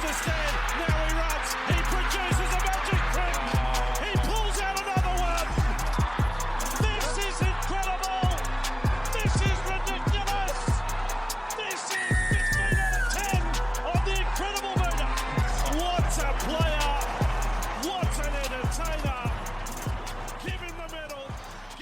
the stand. Now he runs. He produces a magic trick. He pulls out another one. This is incredible. This is ridiculous. This is 15 out of 10 on the incredible meter. What a player. What an entertainer. Give him the medal.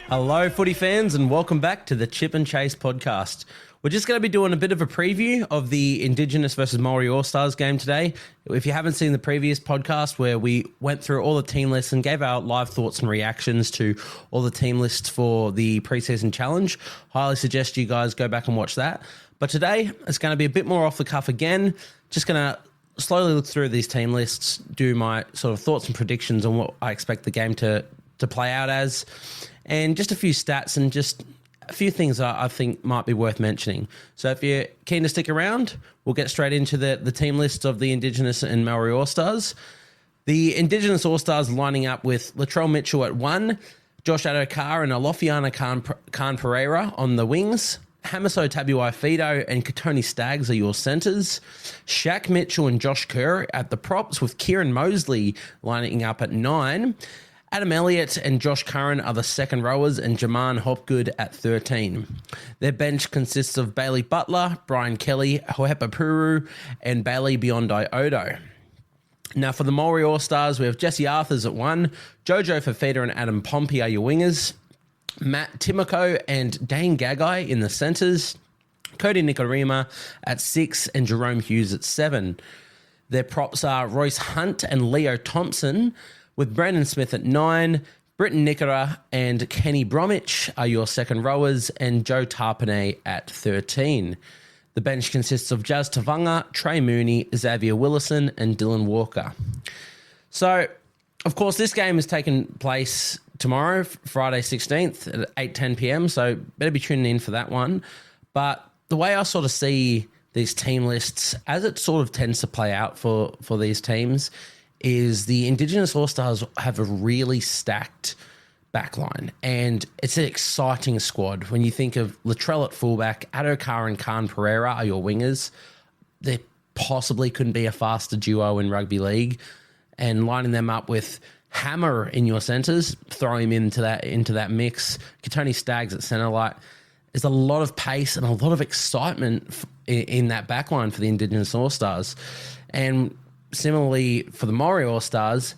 Hello, footy fans, and welcome back to the Chip and Chase podcast. We're just going to be doing a bit of a preview of the Indigenous versus Māori All-Stars game today. If you haven't seen the previous podcast where we went through all the team lists and gave our live thoughts and reactions to all the team lists for the preseason challenge, highly suggest you guys go back and watch that. But today, it's going to be a bit more off the cuff again. Just going to slowly look through these team lists, do my sort of thoughts and predictions on what I expect the game to play out as, and just a few stats and just a few things I think might be worth mentioning. So if you're keen to stick around, we'll get straight into the team list of the Indigenous and Māori All-Stars. The Indigenous All-Stars lining up with Latrell Mitchell at 1, Josh Adokar and Alofiana Khan Pereira on the wings. Hamiso Tabuai-Fidow and Katoni Staggs are your centres. Shaq Mitchell and Josh Kerr at the props, with Kieran Mosley lining up at 9. Adam Elliott and Josh Curran are the second rowers, and Jaman Hopgood at 13. Their bench consists of Bailey Butler, Brian Kelly, Hohepa Puru, and Bailey Biondi Odo. Now for the Māori All-Stars, we have Jesse Arthurs at 1, Jojo Fafita and Adam Pompey are your wingers, Matt Timoko and Dane Gagai in the centres, Cody Nikorima at 6 and Jerome Hughes at 7. Their props are Royce Hunt and Leo Thompson, with Brandon Smith at 9, Britton Nickera and Kenny Bromwich are your second rowers, and Joe Tarpanay at 13. The bench consists of Jazz Tavanga, Trey Mooney, Xavier Willison and Dylan Walker. So, of course, this game is taking place tomorrow, Friday 16th at 8:10 p.m, so better be tuning in for that one. But the way I sort of see these team lists, as it sort of tends to play out for these teams, is the Indigenous All-Stars have a really stacked backline, and it's an exciting squad. When you think of Latrell at fullback, Adokar and Khan Pereira are your wingers. There possibly couldn't be a faster duo in rugby league, and lining them up with Hammer in your centres, throw him into that mix. Katoni Staggs at centre, like, there's a lot of pace and a lot of excitement in that backline for the Indigenous All-Stars. And similarly for the Māori All-Stars,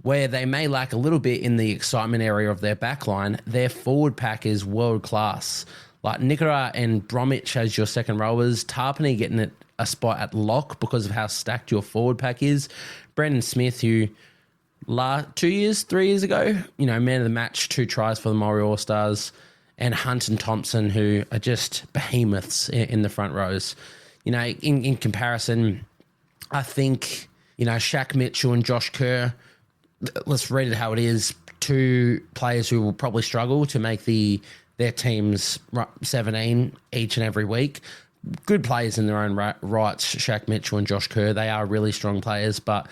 where they may lack a little bit in the excitement area of their backline, their forward pack is world-class. Like Nickera and Bromwich as your second rowers, Tarpanay getting a spot at lock because of how stacked your forward pack is. Brendan Smith, who 3 years ago, man of the match, 2 tries for the Māori All-Stars, and Hunt and Thompson, who are just behemoths in the front rows. In comparison, I think, Shaq Mitchell and Josh Kerr, let's read it how it is, 2 players who will probably struggle to make their teams 17 each and every week. Good players in their own rights, Shaq Mitchell and Josh Kerr. They are really strong players, but,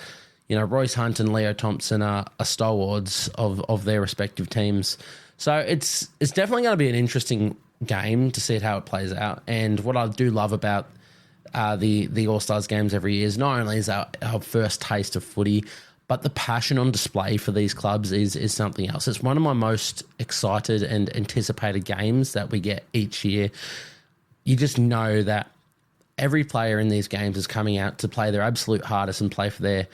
Royce Hunt and Leo Thompson are stalwarts of their respective teams. So it's definitely going to be an interesting game to see how it plays out. And what I do love about the All-Stars games every year is not only is our first taste of footy, but the passion on display for these clubs is something else. It's one of my most excited and anticipated games that we get each year. You just know that every player in these games is coming out to play their absolute hardest and play for their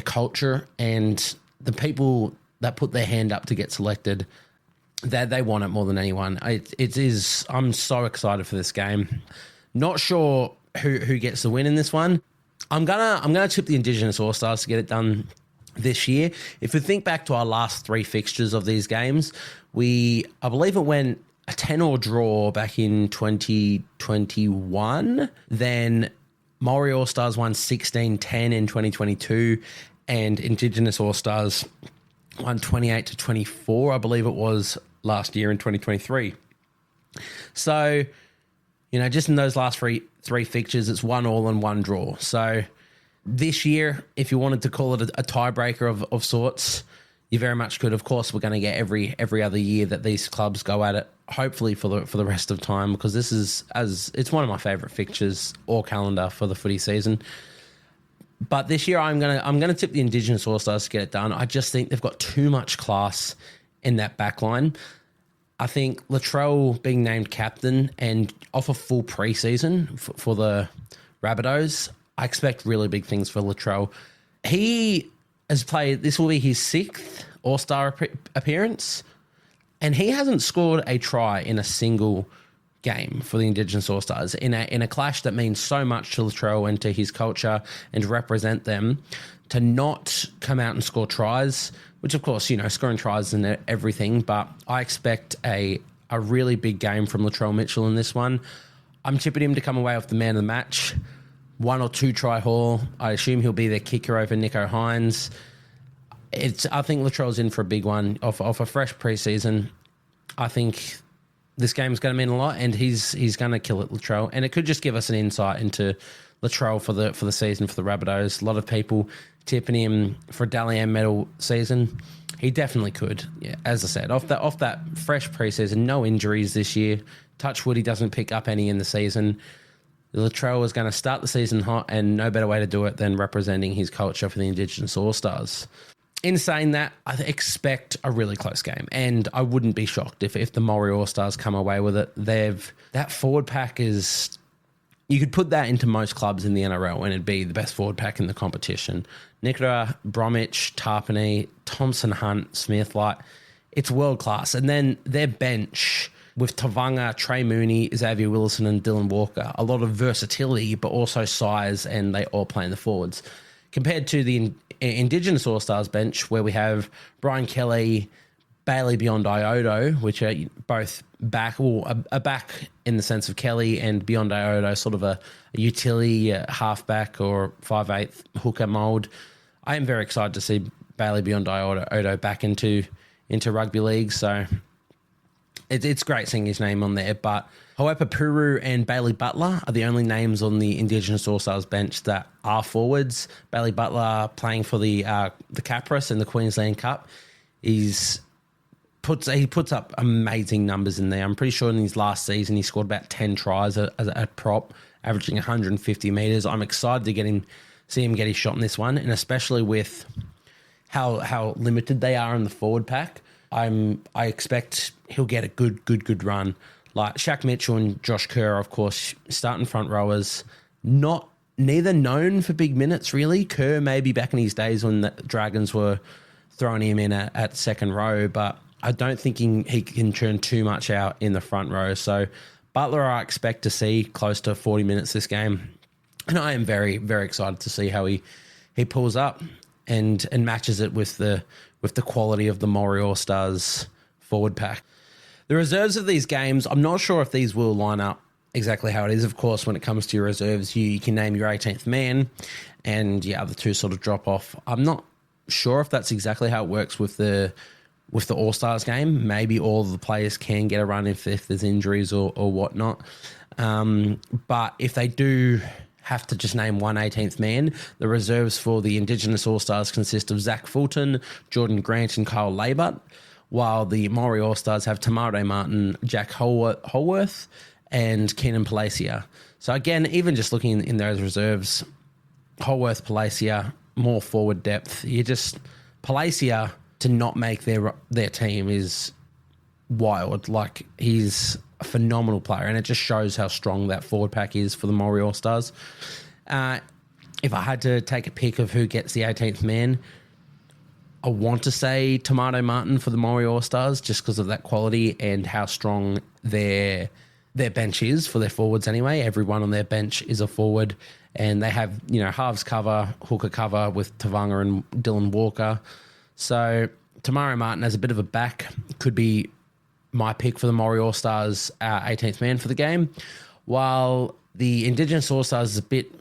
culture, and the people that put their hand up to get selected, they want it more than anyone. It is. I'm so excited for this game. Not sure who gets the win in this one. I'm gonna tip the Indigenous All-Stars to get it done this year. If we think back to our last 3 fixtures of these games, I believe it went a 10-all draw back in 2021. Then Māori All-Stars won 16-10 in 2022, and Indigenous All-Stars won 28-24, I believe it was, last year in 2023. So, just in those last three fixtures, it's 1 all and 1 draw. So this year, if you wanted to call it a tiebreaker of sorts, you very much could. Of course, we're going to get every other year that these clubs go at it, hopefully for the rest of time, because it's one of my favourite fixtures or calendar for the footy season. But this year, I'm gonna tip the Indigenous All-Stars to get it done. I just think they've got too much class in that back line. I think Latrell being named captain and off a full preseason for the Rabbitohs, I expect really big things for Latrell. He has played, this will be his 6th All-Star appearance, and he hasn't scored a try in a single game for the Indigenous All-Stars in a clash that means so much to Latrell and to his culture and to represent them. To not come out and score tries, which of course, scoring tries isn't everything, but I expect a really big game from Latrell Mitchell in this one. I'm tipping him to come away with the man of the match. 1 or 2 try haul. I assume he'll be their kicker over Nico Hines. I think Latrell's in for a big one off a fresh preseason. I think this game's going to mean a lot, and he's going to kill it, Latrell. And it could just give us an insight into Latrell for the season for the Rabbitohs. A lot of people tipping him for a Dally M medal season. He definitely could. Yeah, as I said, off that fresh preseason, no injuries this year. Touch wood, he doesn't pick up any in the season. Latrell is going to start the season hot, and no better way to do it than representing his culture for the Indigenous All-Stars. In saying that, I expect a really close game, and I wouldn't be shocked if the Māori All-Stars come away with it. That forward pack is, you could put that into most clubs in the NRL and it'd be the best forward pack in the competition. Nikora, Bromwich, Tarpany, Thompson, Hunt, Smith, it's world class. And then their bench with Tavanga, Trey Mooney, Xavier Willison and Dylan Walker, a lot of versatility, but also size, and they all play in the forwards. Compared to the Indigenous All-Stars bench, where we have Brian Kelly, Bailey Beyond Iodo, which are both back, a back in the sense of Kelly, and Beyond Iodo, sort of a utility halfback or 5'8" hooker mould. I am very excited to see Bailey Beyond Iodo back into rugby league, so it's great seeing his name on there. But Hoepa Puru and Bailey Butler are the only names on the Indigenous All-Stars bench that are forwards. Bailey Butler playing for the Capras in the Queensland Cup. He puts up amazing numbers in there. I'm pretty sure in his last season he scored about 10 tries at prop, averaging 150 metres. I'm excited to see him get his shot in this one, and especially with how limited they are in the forward pack. I expect he'll get a good run. Like Shaq Mitchell and Josh Kerr, of course, starting front rowers, neither known for big minutes really. Kerr maybe back in his days when the Dragons were throwing him in at second row, but I don't think he can churn too much out in the front row. So Butler, I expect to see close to 40 minutes this game, and I am very, very excited to see how he pulls up and matches it with the quality of the Māori All-Stars forward pack. The reserves of these games, I'm not sure if these will line up exactly how it is. Of course, when it comes to your reserves, you can name your 18th man, and the other two sort of drop off. I'm not sure if that's exactly how it works with the All-Stars game. Maybe all of the players can get a run if there's injuries or whatnot. But if they do have to just name one 18th man, the reserves for the Indigenous All-Stars consist of Zach Fulton, Jordan Grant and Kyle Labert, while the Māori All-Stars have Tamare Martin, Jack Holworth and Keenan Palacia. So again, even just looking in those reserves, Holworth, Palacia, more forward depth. Palacia to not make their team is wild. Like, he's a phenomenal player, and it just shows how strong that forward pack is for the Māori All-Stars. If I had to take a pick of who gets the 18th man, I want to say Tomato Martin for the Māori All-Stars, just because of that quality and how strong their bench is for their forwards anyway. Everyone on their bench is a forward, and they have, halves cover, hooker cover with Tavanga and Dylan Walker. So Tamara Martin as a bit of a back could be my pick for the Māori All-Stars 18th man for the game. While the Indigenous All-Stars is a bit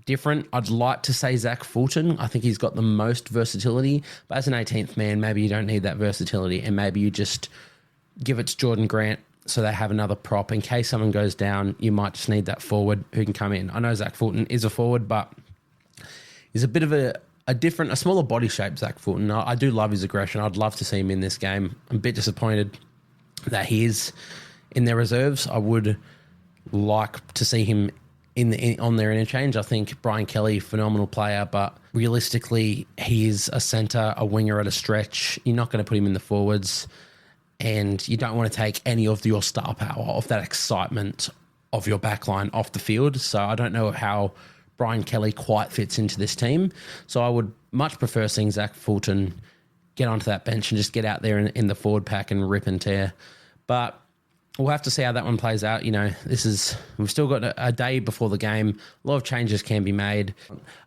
different, I'd like to say Zach Fulton. I think he's got the most versatility, but as an 18th man, maybe you don't need that versatility, and maybe you just give it to Jordan Grant so they have another prop. In case someone goes down, you might just need that forward who can come in. I know Zach Fulton is a forward, but he's a bit of a smaller body shape, Zach Fulton. I do love his aggression. I'd love to see him in this game. I'm a bit disappointed that he is in their reserves. I would like to see him on their interchange. I think Brian Kelly, phenomenal player, but realistically, he's a centre, a winger at a stretch. You're not going to put him in the forwards, and you don't want to take any of your star power, of that excitement of your backline off the field. So I don't know how Brian Kelly quite fits into this team. So I would much prefer seeing Zach Fulton get onto that bench and just get out there in the forward pack and rip and tear. But we'll have to see how that one plays out. We've still got a day before the game. A lot of changes can be made.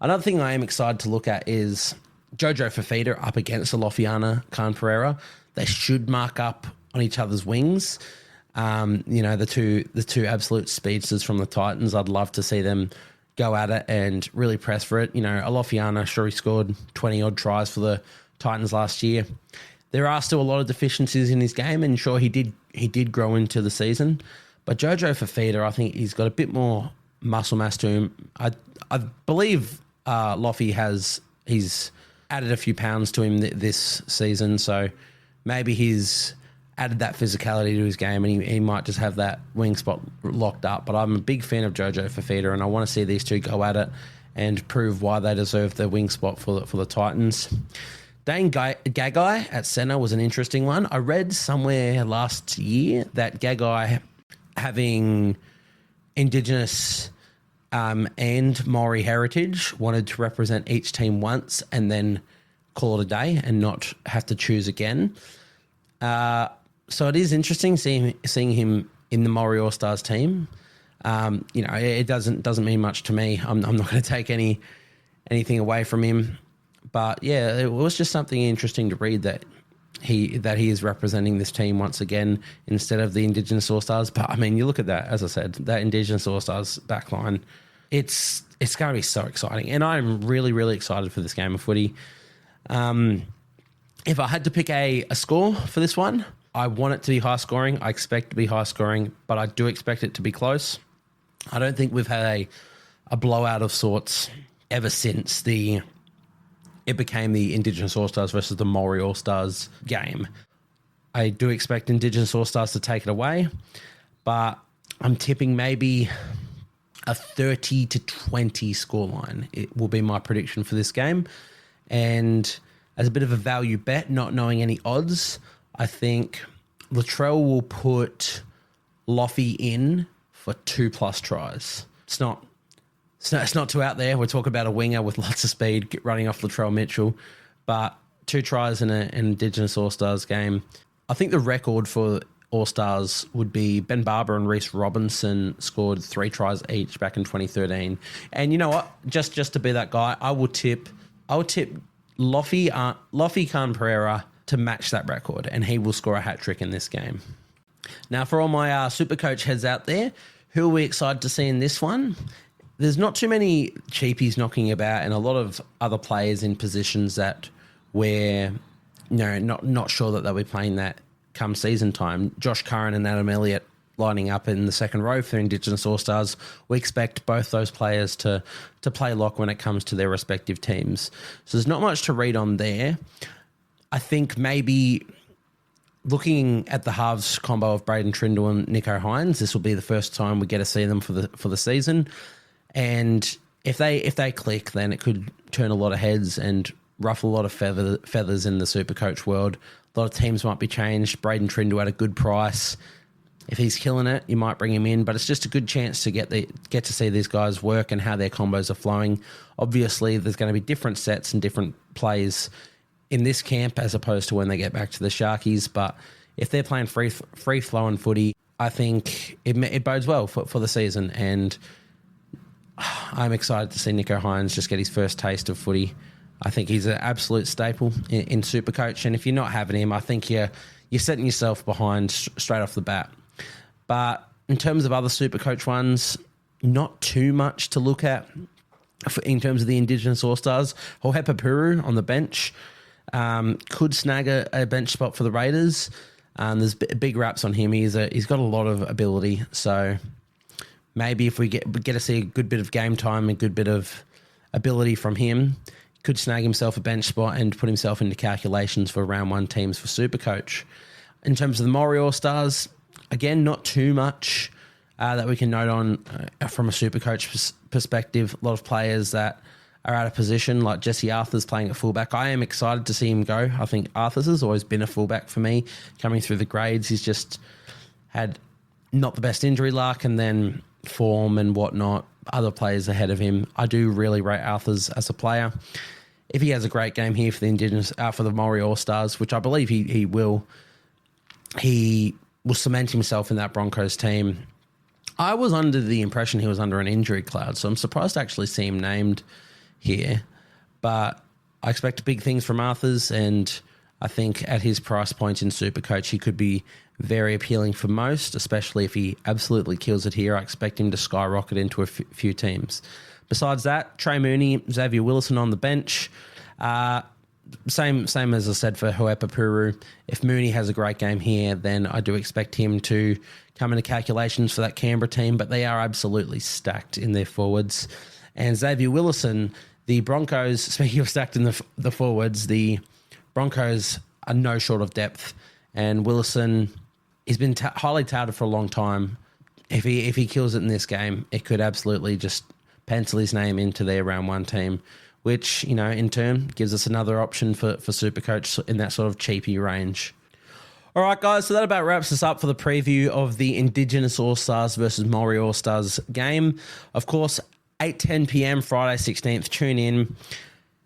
Another thing I am excited to look at is Jojo Fafita up against Alofiana Khan Pereira. They should mark up on each other's wings. The two absolute speedsters from the Titans. I'd love to see them go at it and really press for it. Alofiana, sure, he scored 20-odd tries for the Titans last year. There are still a lot of deficiencies in his game, and sure, he did grow into the season. But Jojo Fafita, I think he's got a bit more muscle mass to him. I believe he's added a few pounds to him this season, so maybe he's added that physicality to his game, and he might just have that wing spot locked up. But I'm a big fan of Jojo Fafita, and I want to see these two go at it and prove why they deserve the wing spot for the Titans. Dane Gagai at centre was an interesting one. I read somewhere last year that Gagai, having Indigenous and Maori heritage, wanted to represent each team once and then call it a day and not have to choose again. So it is interesting seeing him in the Māori All-Stars team. It doesn't mean much to me. I'm not going to take anything away from him. But yeah, it was just something interesting to read that he is representing this team once again instead of the Indigenous All-Stars. But I mean, you look at that, as I said, that Indigenous All-Stars backline, it's going to be so exciting. And I'm really, really excited for this game of footy. If I had to pick a score for this one, I want it to be high scoring. I expect it to be high scoring, but I do expect it to be close. I don't think we've had a blowout of sorts ever since it became the Indigenous All-Stars versus the Māori All-Stars game. I do expect Indigenous All-Stars to take it away, but I'm tipping maybe a 30-20 scoreline. It will be my prediction for this game. And as a bit of a value bet, not knowing any odds, I think Latrell will put Loffy in for 2+ tries. It's not too out there. We're talking about a winger with lots of speed running off Latrell Mitchell, but 2 tries in an Indigenous All-Stars game. I think the record for All-Stars would be Ben Barber and Reece Robinson scored 3 tries each back in 2013. And you know what? Just to be that guy, I will tip Loffy Khan Pereira to match that record, and he will score a hat-trick in this game. Now, for all my Supercoach heads out there, who are we excited to see in this one? There's not too many cheapies knocking about, and a lot of other players in positions that we're not sure that they'll be playing that come season time. Josh Curran and Adam Elliott lining up in the second row for Indigenous All-Stars. We expect both those players to play lock when it comes to their respective teams. So there's not much to read on there. I think maybe looking at the halves combo of Braden Trindle and Nicho Hynes, this will be the first time we get to see them for the season. And if they click, then it could turn a lot of heads and ruffle a lot of feathers in the Supercoach world. A lot of teams might be changed. Braden Trindle at a good price. If he's killing it, you might bring him in, but it's just a good chance to get to see these guys work and how their combos are flowing. Obviously, there's going to be different sets and different plays in this camp as opposed to when they get back to the Sharkies. But if they're playing free-flowing footy, I think it bodes well for the season. And I'm excited to see Nicho Hynes just get his first taste of footy. I think he's an absolute staple in Supercoach. And if you're not having him, I think you're setting yourself behind straight off the bat. But in terms of other Supercoach ones, not too much to look at in terms of the Indigenous All-Stars. Hohepa Puru on the bench could snag a bench spot for the Raiders. There's big raps on him. He's got a lot of ability. So maybe if we get to see a good bit of game time, a good bit of ability from him, could snag himself a bench spot and put himself into calculations for round 1 teams for Supercoach. In terms of the Māori All-Stars, again, not too much that we can note on from a Supercoach perspective. A lot of players that are out of position, like Jesse Arthur's playing at fullback. I am excited to see him go. I think Arthur's has always been a fullback for me. Coming through the grades, he's just had not the best injury luck, and then form and whatnot, other players ahead of him. I do really rate Arthur's as a player. If he has a great game here for the Indigenous, for the Māori All-Stars, which I believe he will cement himself in that Broncos team. I was under the impression he was under an injury cloud, so I'm surprised to actually see him named here. But I expect big things from Arthur's, and I think at his price point in Supercoach, he could be very appealing for most, especially if he absolutely kills it here. I expect him to skyrocket into a few teams. Besides that, Trey Mooney, Xavier Willison on the bench. Same as I said for Huepa Puru. If Mooney has a great game here, then I do expect him to come into calculations for that Canberra team, but they are absolutely stacked in their forwards. And Xavier Willison, the Broncos, speaking of stacked in the forwards, the Broncos are no short of depth, and Willison, he's been highly touted for a long time. If he kills it in this game, it could absolutely just pencil his name into their round one team, which, in turn gives us another option for Supercoach in that sort of cheapy range. All right, guys, so that about wraps us up for the preview of the Indigenous All-Stars versus Māori All-Stars game. Of course, 8:10 p.m. Friday 16th, tune in.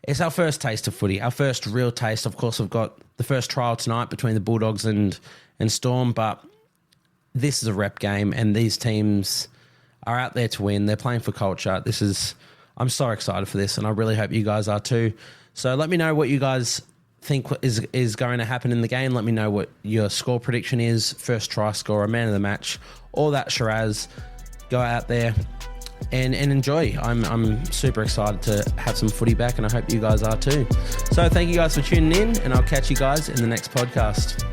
It's our first taste of footy, our first real taste. Of course, we've got the first trial tonight between the Bulldogs and Storm, but this is a rep game, and these teams are out there to win. They're playing for culture. I'm so excited for this, and I really hope you guys are too. So let me know what you guys think is going to happen in the game. Let me know what your score prediction is, first try score, man of the match, all that Shiraz. Go out there and enjoy. I'm super excited to have some footy back, and I hope you guys are too. So thank you guys for tuning in, and I'll catch you guys in the next podcast.